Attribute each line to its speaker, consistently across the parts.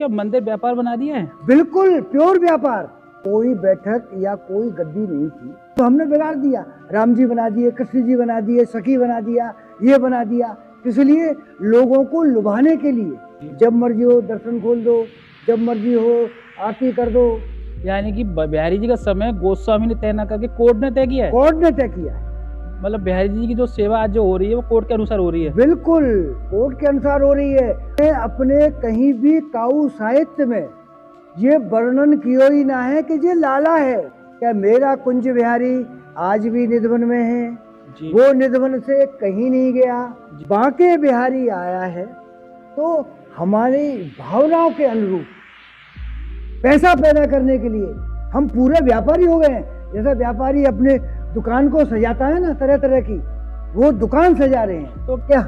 Speaker 1: क्या मंदिर व्यापार बना दिया है?
Speaker 2: बिल्कुल प्योर व्यापार। कोई बैठक या कोई गद्दी नहीं थी तो हमने बिगाड़ दिया। राम जी बना दिए, कृष्ण जी बना दिए, सखी बना दिया, ये बना दिया। इसलिए लोगों को लुभाने के लिए जब मर्जी हो दर्शन खोल दो, जब मर्जी हो आरती कर दो।
Speaker 1: यानी कि बिहारी जी का समय गोस्वामी ने तय न करके कोर्ट ने तय किया है।
Speaker 2: कोर्ट ने तय किया है।
Speaker 1: मतलब बिहारी जी की जो सेवा आज जो हो रही है वो कोर्ट के अनुसार हो रही है।
Speaker 2: बिल्कुल कोर्ट के अनुसार हो रही है। अपने कहीं भी काऊ साहित्य में ये वर्णन किया ही ना है कि ये लाला है। क्या मेरा कुंज बिहारी आज भी निधवन में है
Speaker 1: जी।
Speaker 2: वो निधवन से कहीं नहीं गया, बांके बिहारी आया है। तो हमारी भावनाओं के अनुरूप पैसा पैदा करने के लिए हम पूरे व्यापारी हो गए हैं। जैसा व्यापारी अपने दुकान को सजाता है ना तरह तरह की, वो दुकान सजा रहे हैं। तो क्या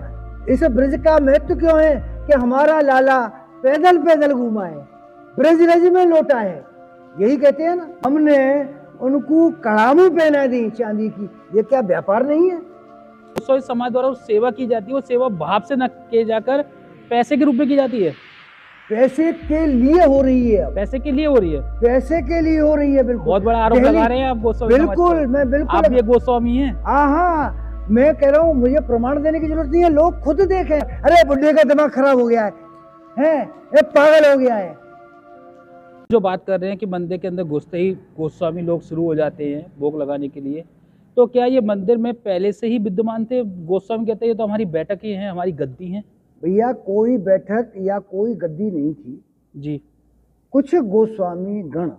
Speaker 2: इस ब्रज का महत्व क्यों है कि हमारा लाला पैदल पैदल घूमा है, ब्रज रज में लौटा है। यही कहते हैं ना, हमने उनको कड़ामू पहना दी चांदी की। ये क्या व्यापार नहीं है?
Speaker 1: गोस्वामी समाज द्वारा उस सेवा की जाती है, वो सेवा भाव से न किए जाकर पैसे के रूप में की जाती है।
Speaker 2: पैसे के लिए हो रही है।
Speaker 1: पैसे के लिए हो रही है।
Speaker 2: पैसे के लिए हो रही है। बिल्कुल
Speaker 1: बहुत बड़ा आरोप लगा रहे हैं आप गोस्वामी समाज
Speaker 2: बिल्कुल
Speaker 1: पर।
Speaker 2: मैं बिल्कुल
Speaker 1: आप भी एक गोस्वामी हैं।
Speaker 2: हाँ मैं कह रहा हूँ मुझे प्रमाण देने की जरूरत नहीं है। लोग खुद देखें। अरे बुढ़े का दिमाग खराब हो गया है, ये पागल हो गया है।
Speaker 1: जो बात कर रहे हैं कि मंदिर के अंदर घुसते ही गोस्वामी लोग शुरू हो जाते हैं भोग लगाने के लिए, तो क्या ये मंदिर में पहले से ही विद्यमान थे? गोस्वामी कहते हैं ये तो हमारी बैठक ही है, हमारी गद्दी है।
Speaker 2: भैया कोई बैठक या कोई गद्दी नहीं थी
Speaker 1: जी।
Speaker 2: कुछ गोस्वामी गण,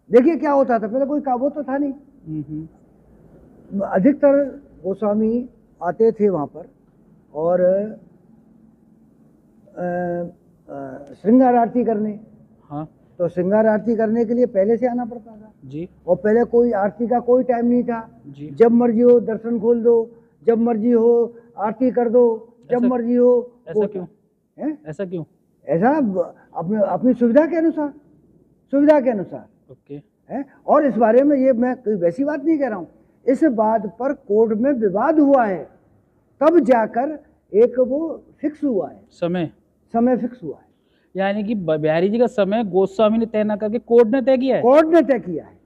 Speaker 2: देखिए क्या होता था पहले, कोई काबू तो था नहीं। अधिकतर गोस्वामी आते थे वहां पर और श्रृंगार आरती करने।
Speaker 1: हाँ
Speaker 2: तो श्रृंगार आरती करने के लिए पहले से आना पड़ता था
Speaker 1: जी।
Speaker 2: और पहले कोई आरती का कोई टाइम नहीं था
Speaker 1: जी।
Speaker 2: जब मर्जी हो दर्शन खोल दो, जब मर्जी हो आरती कर दो, जब मर्जी हो।
Speaker 1: ऐसा क्यों
Speaker 2: है?
Speaker 1: ऐसा क्यों?
Speaker 2: ऐसा अपने अपनी सुविधा के अनुसार, सुविधा के अनुसार।
Speaker 1: ओके
Speaker 2: है। और इस बारे में ये मैं कोई वैसी बात नहीं कह रहा हूँ। इस बात पर कोर्ट में विवाद हुआ है, तब जाकर एक वो फिक्स हुआ है, समय फिक्स हुआ है।
Speaker 1: यानी कि बिहारी जी का समय गोस्वामी ने तय न करके कोर्ट ने तय किया है।
Speaker 2: कोर्ट ने तय किया है।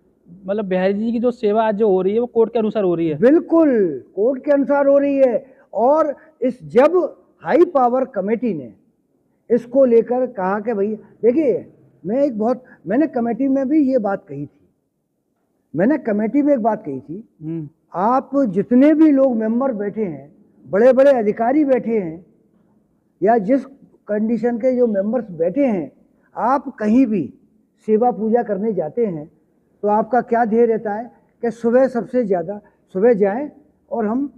Speaker 1: मतलब बिहारी जी की जो सेवा आज जो हो रही है वो कोर्ट के अनुसार हो रही है।
Speaker 2: बिल्कुल कोर्ट के अनुसार हो रही है। और इस जब हाई पावर कमेटी ने इसको लेकर कहा कि भाई देखिए, मैंने कमेटी में भी ये बात कही थी। मैंने कमेटी में एक बात कही थी, आप जितने भी लोग मेंबर बैठे हैं, बड़े बड़े अधिकारी बैठे हैं या जिस कंडीशन के जो मेंबर्स बैठे हैं, आप कहीं भी सेवा पूजा करने जाते हैं तो आपका क्या ध्येय रहता है कि सुबह सबसे ज़्यादा सुबह जाएं और हम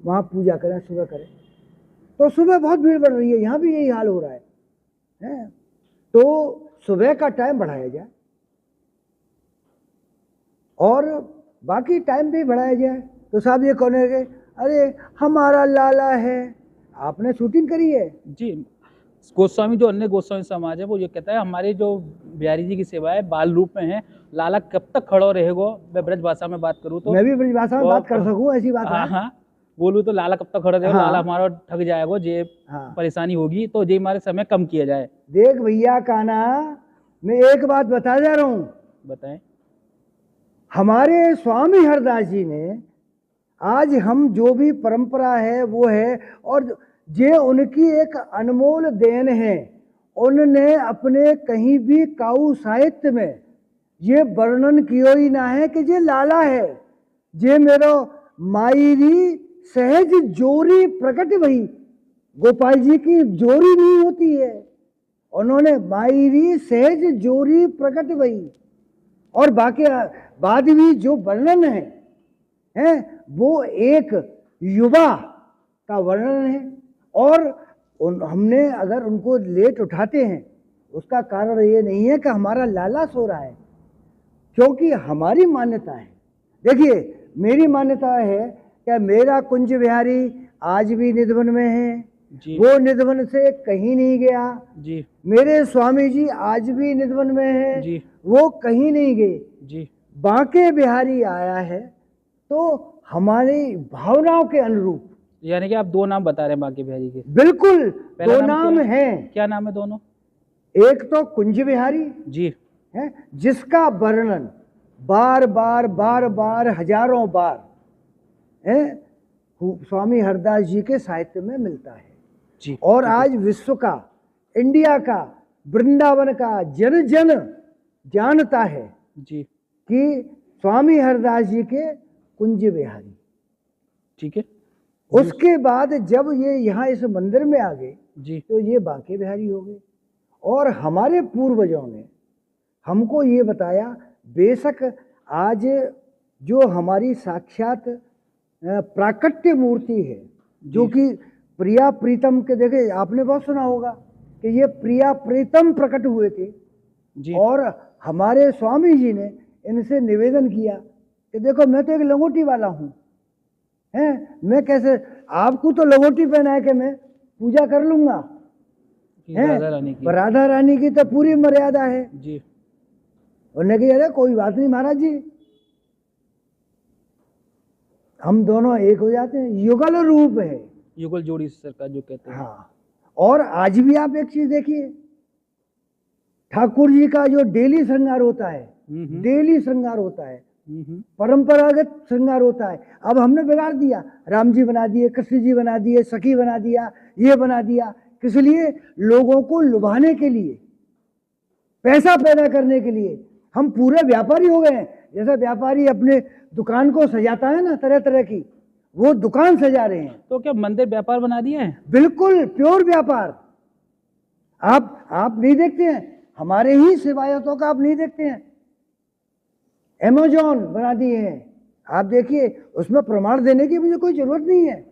Speaker 2: वहाँ पूजा करें, सुबह करें। तो सुबह बहुत भीड़ बढ़ रही है, यहाँ भी यही हाल हो रहा है। तो सुबह का टाइम बढ़ाया जाए और बाकी टाइम भी बढ़ाया जाए। तो साहब ये कौन है? अरे हमारा लाला है। आपने शूटिंग करी है
Speaker 1: जी। गोस्वामी जो अन्य गोस्वामी समाज है वो ये कहता है हमारे जो बिहारी जी की सेवा है बाल रूप में है, लाला कब तक खड़ो रहेगो। मैं ब्रज भाषा में बात करूँ तो,
Speaker 2: मैं भी ब्रज भाषा में बात कर सकूँ, ऐसी बात है।
Speaker 1: हाँ बोलूँ तो लाला कब तक खड़ा रहेगा। लाला हमारा थक जाएगा, जे परेशानी होगी तो जे हमारे समय कम किया जाए।
Speaker 2: देख भैया काना, मैं एक बात बता जा रहा हूँ।
Speaker 1: बताएं।
Speaker 2: हमारे स्वामी हरदास जी ने आज हम जो भी परंपरा है वो है, और ये उनकी एक अनमोल देन है। उनने अपने कहीं भी काऊ साहित्य में ये वर्णन किया ही ना है कि ये लाला है। ये मेरो मायरी सहज जोरी प्रकट भई। गोपाल जी की जोरी नहीं होती है, उन्होंने मायरी सहज जोरी प्रकट भई। और बाकी बाद भी जो वर्णन है वो एक युवा का वर्णन है। और हमने अगर उनको लेट उठाते हैं उसका कारण ये नहीं है कि हमारा लाला सो रहा है, क्योंकि हमारी मान्यता है। देखिए मेरी मान्यता है कि मेरा कुंज बिहारी आज भी निधवन में है जी। वो निधवन से कहीं नहीं गया जी। मेरे स्वामी जी आज भी निधवन में है जी। वो कहीं नहीं गए जी। बांके बिहारी आया है। तो हमारी भावनाओं के अनुरूप।
Speaker 1: यानी कि आप दो नाम बता रहे हैं बांके बिहारी के?
Speaker 2: बिल्कुल दो नाम हैं।
Speaker 1: क्या नाम है दोनों?
Speaker 2: एक तो कुंज बिहारी
Speaker 1: जी
Speaker 2: है, जिसका वर्णन बार बार हजारों बार है स्वामी हरदास जी के साहित्य में मिलता है।
Speaker 1: जी
Speaker 2: और
Speaker 1: ठीक है।
Speaker 2: आज विश्व का, इंडिया का, वृंदावन का जन जन जानता है
Speaker 1: जी
Speaker 2: कि स्वामी हरदास जी के कुंज बिहारी।
Speaker 1: ठीक है।
Speaker 2: उसके बाद जब ये यहाँ इस मंदिर में आ गए
Speaker 1: जी
Speaker 2: तो ये बांके बिहारी हो गए। और हमारे पूर्वजों ने हमको ये बताया, बेशक आज जो हमारी साक्षात प्राकट्य मूर्ति है, जो कि प्रिया प्रीतम के, देखे आपने बहुत सुना होगा कि ये प्रिया प्रीतम प्रकट हुए थे
Speaker 1: जी
Speaker 2: और हमारे स्वामी जी ने इनसे निवेदन किया कि देखो मैं तो एक लंगोटी वाला हूँ, हैं, मैं कैसे आपको तो लंगोटी पहना के मैं पूजा कर लूंगा,
Speaker 1: राधा रानी की।
Speaker 2: राधा रानी की तो पूरी मर्यादा है।
Speaker 1: जी
Speaker 2: उन्होंने कहा अरे कोई बात नहीं महाराज जी, हम दोनों एक हो जाते हैं, युगल रूप है,
Speaker 1: युगल जोड़ी सरकार जो कहते हैं।
Speaker 2: हाँ। और आज भी आप एक चीज देखिए, ठाकुर जी का जो डेली श्रृंगार होता है, डेली श्रृंगार होता है, परंपरागत श्रृंगार होता है। अब हमने बिगाड़ दिया, राम जी बना दिए, कृष्ण जी बना दिए, सखी बना दिया, ये बना दिया, किस लिए? लोगों को लुभाने के लिए, पैसा पैदा करने के लिए। हम पूरे व्यापारी हो गए हैं। जैसे व्यापारी अपने दुकान को सजाता है ना तरह तरह की, वो दुकान सजा रहे हैं।
Speaker 1: तो क्या मंदिर व्यापार बना दिया है?
Speaker 2: बिल्कुल प्योर व्यापार। आप नहीं देखते हैं, हमारे ही सेवायतों का आप नहीं देखते हैं, अमेज़न बना दिए हैं। आप देखिए, उसमें प्रमाण देने की मुझे कोई जरूरत नहीं है।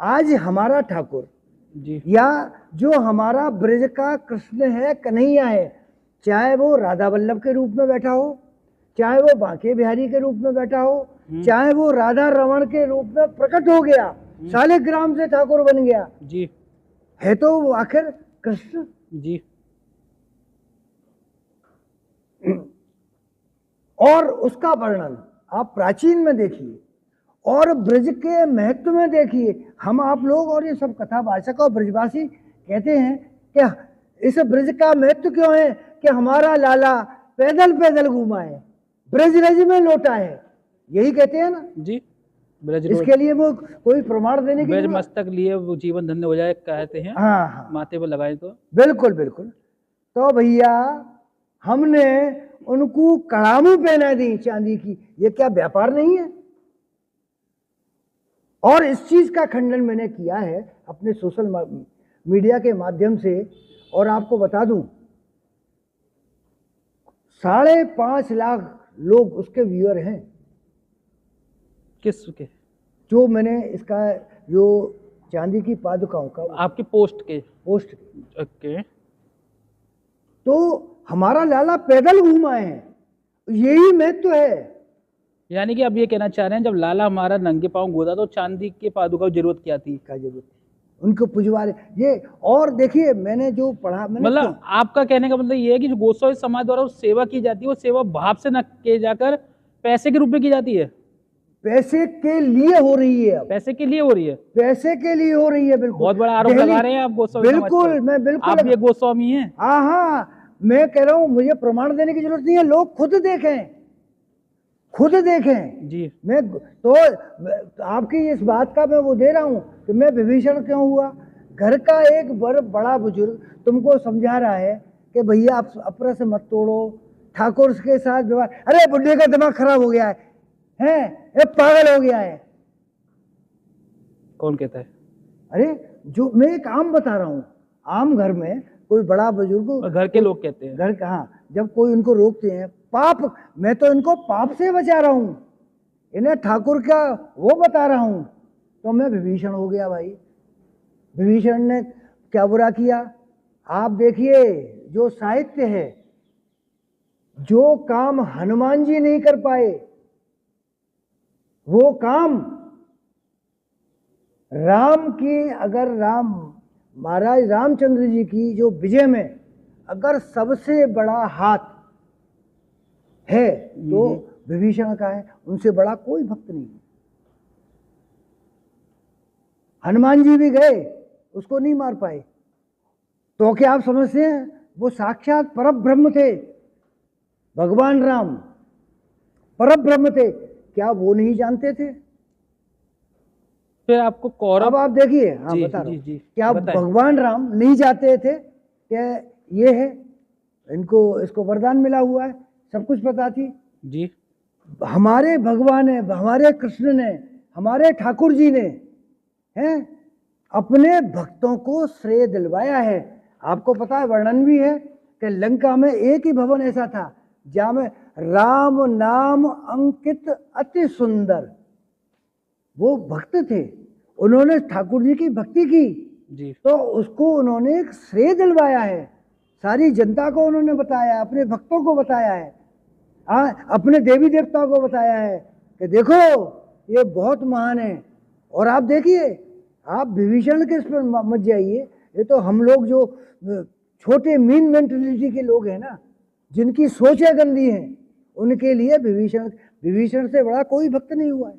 Speaker 2: आज हमारा ठाकुर
Speaker 1: जी
Speaker 2: या जो हमारा ब्रज का कृष्ण है, कन्हैया है, चाहे वो राधा वल्लभ के रूप में बैठा हो, चाहे वो बांके बिहारी के रूप में बैठा हो, चाहे वो राधा रमण के रूप में प्रकट हो गया, शालिग्राम से ठाकुर बन गया,
Speaker 1: जी
Speaker 2: है तो वो आखिर कृष्ण।
Speaker 1: जी
Speaker 2: और उसका वर्णन आप प्राचीन में देखिए और ब्रज के महत्व में देखिए। हम आप लोग और ये सब कथावाचक और ब्रजवासी कहते हैं कि इस ब्रज का महत्व क्यों है कि हमारा लाला पैदल पैदल घूमा है, ब्रज रज में लौटा है, यही कहते हैं ना
Speaker 1: जी। ब्रज
Speaker 2: इसके लिए वो कोई प्रमाण देने की
Speaker 1: ब्रज मस्तक लिए वो जीवन धन्य हो जाए कहते हैं।
Speaker 2: हाँ,
Speaker 1: माथे पर लगाए तो
Speaker 2: बिल्कुल बिल्कुल। तो भैया हमने उनको कड़ामू पहना दी चांदी की, ये क्या व्यापार नहीं है? और इस चीज का खंडन मैंने किया है अपने सोशल मीडिया के माध्यम से। और आपको बता दूं, 5.5 लाख लोग उसके व्यूअर हैं।
Speaker 1: किस के?
Speaker 2: जो मैंने इसका जो चांदी की पादुकाओं का
Speaker 1: आपके पोस्ट के?
Speaker 2: पोस्ट।
Speaker 1: ओके।
Speaker 2: तो हमारा लाला पैदल घूमा है, यही महत्व है।
Speaker 1: यानी कि आप ये कहना चाह रहे हैं जब लाला हमारा नंगे पांव घूमा तो चांदी के पादुका की जरूरत क्या थी?
Speaker 2: क्या जरूरत थी उनको पुजवा रहे ये? और देखिए मैंने जो पढ़ा, मैंने
Speaker 1: मतलब आपका कहने का मतलब ये है कि जो गोस्वामी समाज द्वारा सेवा की जाती है वो सेवा भाव से न किए जाकर पैसे के रूप में की जाती है।
Speaker 2: पैसे के लिए हो रही है, अब
Speaker 1: पैसे के लिए हो रही है,
Speaker 2: पैसे के लिए हो रही है। बिल्कुल
Speaker 1: बहुत बड़ा आरोप लगा रहे हैं आप गोस्वामी समाज
Speaker 2: बिल्कुल
Speaker 1: पर।
Speaker 2: मैं बिल्कुल
Speaker 1: आप भी एक गोस्वामी हैं।
Speaker 2: हाँ, मैं कह रहा हूं मुझे प्रमाण देने की जरूरत नहीं है, लोग खुद देखें, खुद देखें
Speaker 1: जी।
Speaker 2: मैं तो आपकी इस बात का मैं वो दे रहा हूं कि मैं विभीषण क्यों हुआ। घर का एक बड़ा बुजुर्ग तुमको समझा रहा है कि भैया आप अपरा से मत तोड़ो, ठाकुर के साथ व्यवहार, अरे बुढ़े का दिमाग खराब हो गया है, ये पागल हो गया है।
Speaker 1: कौन कहता है?
Speaker 2: अरे जो मैं एक आम बता रहा हूं, आम घर में कोई बड़ा बुजुर्ग,
Speaker 1: घर के लोग कहते हैं।
Speaker 2: घर कहाँ, जब कोई उनको रोकते हैं, पाप, मैं तो इनको पाप से बचा रहा हूं, इन्हें ठाकुर का वो बता रहा हूं, तो मैं विभीषण हो गया भाई। विभीषण ने क्या बुरा किया? आप देखिए जो साहित्य है, जो काम हनुमान जी नहीं कर पाए वो काम राम की, अगर राम महाराज रामचंद्र जी की जो विजय में अगर सबसे बड़ा हाथ है तो विभीषण का है, उनसे बड़ा कोई भक्त नहीं। हनुमान जी भी गए, उसको नहीं मार पाए। तो क्या आप समझते हैं वो साक्षात परब्रह्म थे। भगवान राम परब्रह्म थे, क्या वो नहीं जानते थे?
Speaker 1: फिर आपको कौरव,
Speaker 2: अब आप देखिए, हाँ
Speaker 1: जी
Speaker 2: बता रहा
Speaker 1: जी
Speaker 2: हूं,
Speaker 1: जी
Speaker 2: क्या
Speaker 1: बताएं।
Speaker 2: भगवान राम नहीं जानते थे कि ये है, इनको इसको वरदान मिला हुआ है, सब कुछ पता थी।
Speaker 1: जी
Speaker 2: हमारे भगवान ने, हमारे कृष्ण ने, हमारे ठाकुर जी ने हैं अपने भक्तों को श्रेय दिलवाया है। आपको पता है, वर्णन भी है कि लंका में एक ही भवन ऐसा था जहां में राम नाम अंकित अति सुंदर, वो भक्त थे, उन्होंने ठाकुर जी की भक्ति की,
Speaker 1: जी
Speaker 2: तो उसको उन्होंने एक श्रेय दिलवाया है। सारी जनता को उन्होंने बताया, अपने भक्तों को बताया है, अपने देवी देवताओं को बताया है कि देखो ये बहुत महान है। और आप देखिए, आप विभीषण के इस पर मत जाइए, ये तो हम लोग जो छोटे मीन मेंटेलिटी के लोग हैं ना, जिनकी सोचें गंदी हैं, उनके लिए विभीषण से बड़ा कोई भक्त नहीं हुआ है।